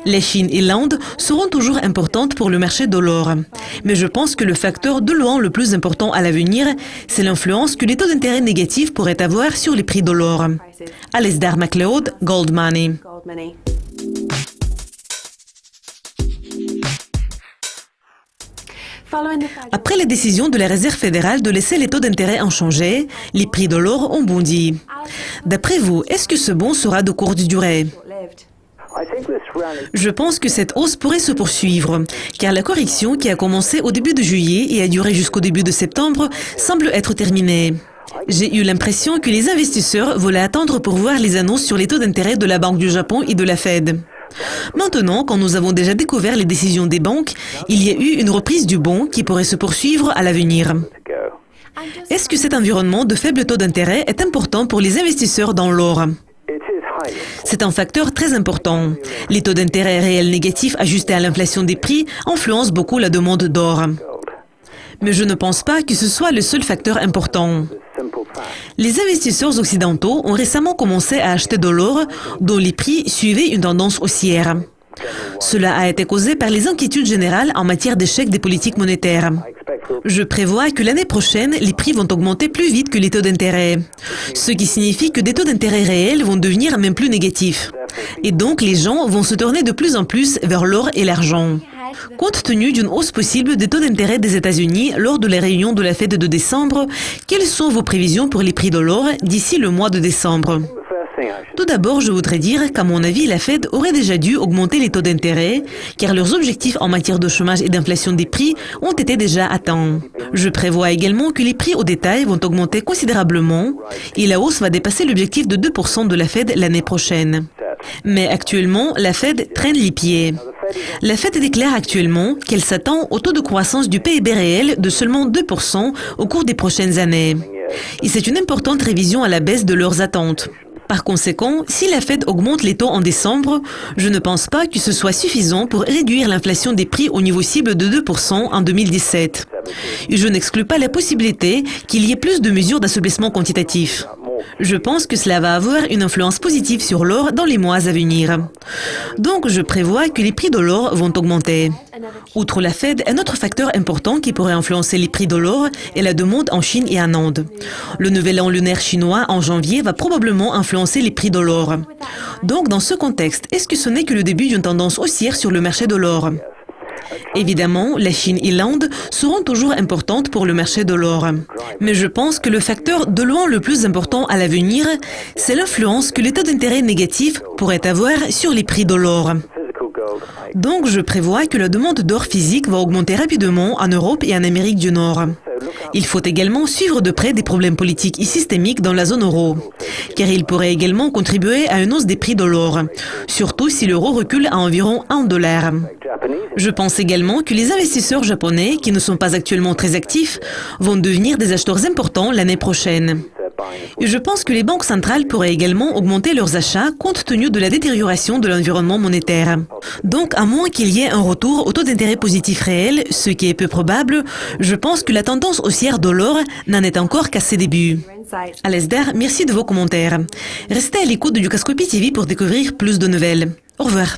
La Chine et l'Inde seront toujours importantes pour le marché de l'or. Mais je pense que le facteur de loin le plus important à l'avenir, c'est l'influence que les taux d'intérêt négatifs pourraient avoir sur les prix de l'or. Alasdair MacLeod, Gold Money. Après la décision de la Réserve fédérale de laisser les taux d'intérêt inchangés, les prix de l'or ont bondi. D'après vous, est-ce que ce bond sera de courte durée? Je pense que cette hausse pourrait se poursuivre, car la correction qui a commencé au début de juillet et a duré jusqu'au début de septembre semble être terminée. J'ai eu l'impression que les investisseurs voulaient attendre pour voir les annonces sur les taux d'intérêt de la Banque du Japon et de la Fed. Maintenant, quand nous avons déjà découvert les décisions des banques, il y a eu une reprise du bond qui pourrait se poursuivre à l'avenir. Est-ce que cet environnement de faible taux d'intérêt est important pour les investisseurs dans l'or? C'est un facteur très important. Les taux d'intérêt réels négatifs ajustés à l'inflation des prix influencent beaucoup la demande d'or. Mais je ne pense pas que ce soit le seul facteur important. Les investisseurs occidentaux ont récemment commencé à acheter de l'or dont les prix suivaient une tendance haussière. Cela a été causé par les inquiétudes générales en matière d'échec des politiques monétaires. Je prévois que l'année prochaine, les prix vont augmenter plus vite que les taux d'intérêt, ce qui signifie que des taux d'intérêt réels vont devenir même plus négatifs. Et donc, les gens vont se tourner de plus en plus vers l'or et l'argent. Compte tenu d'une hausse possible des taux d'intérêt des États-Unis lors de la réunion de la Fed de décembre, quelles sont vos prévisions pour les prix de l'or d'ici le mois de décembre? Tout d'abord, je voudrais dire qu'à mon avis, la Fed aurait déjà dû augmenter les taux d'intérêt, car leurs objectifs en matière de chômage et d'inflation des prix ont été déjà atteints. Je prévois également que les prix au détail vont augmenter considérablement et la hausse va dépasser l'objectif de 2% de la Fed l'année prochaine. Mais actuellement, la Fed traîne les pieds. La Fed déclare actuellement qu'elle s'attend au taux de croissance du PIB réel de seulement 2% au cours des prochaines années. Et c'est une importante révision à la baisse de leurs attentes. Par conséquent, si la Fed augmente les taux en décembre, je ne pense pas que ce soit suffisant pour réduire l'inflation des prix au niveau cible de 2% en 2017. Et je n'exclus pas la possibilité qu'il y ait plus de mesures d'assouplissement quantitatif. Je pense que cela va avoir une influence positive sur l'or dans les mois à venir. Donc, je prévois que les prix de l'or vont augmenter. Outre la Fed, un autre facteur important qui pourrait influencer les prix de l'or est la demande en Chine et en Inde. Le nouvel an lunaire chinois en janvier va probablement influencer les prix de l'or. Donc, dans ce contexte, est-ce que ce n'est que le début d'une tendance haussière sur le marché de l'or? Évidemment, la Chine et l'Inde seront toujours importantes pour le marché de l'or. Mais je pense que le facteur de loin le plus important à l'avenir, c'est l'influence que les taux d'intérêt négatifs pourraient avoir sur les prix de l'or. Donc, je prévois que la demande d'or physique va augmenter rapidement en Europe et en Amérique du Nord. Il faut également suivre de près des problèmes politiques et systémiques dans la zone euro, car ils pourraient également contribuer à une hausse des prix de l'or, surtout si l'euro recule à environ $1. Je pense également que les investisseurs japonais, qui ne sont pas actuellement très actifs, vont devenir des acheteurs importants l'année prochaine. Et je pense que les banques centrales pourraient également augmenter leurs achats compte tenu de la détérioration de l'environnement monétaire. Donc, à moins qu'il y ait un retour au taux d'intérêt positif réel, ce qui est peu probable, je pense que la tendance haussière de l'or n'en est encore qu'à ses débuts. Alasdair, merci de vos commentaires. Restez à l'écoute de Dukascopy TV pour découvrir plus de nouvelles. Au revoir.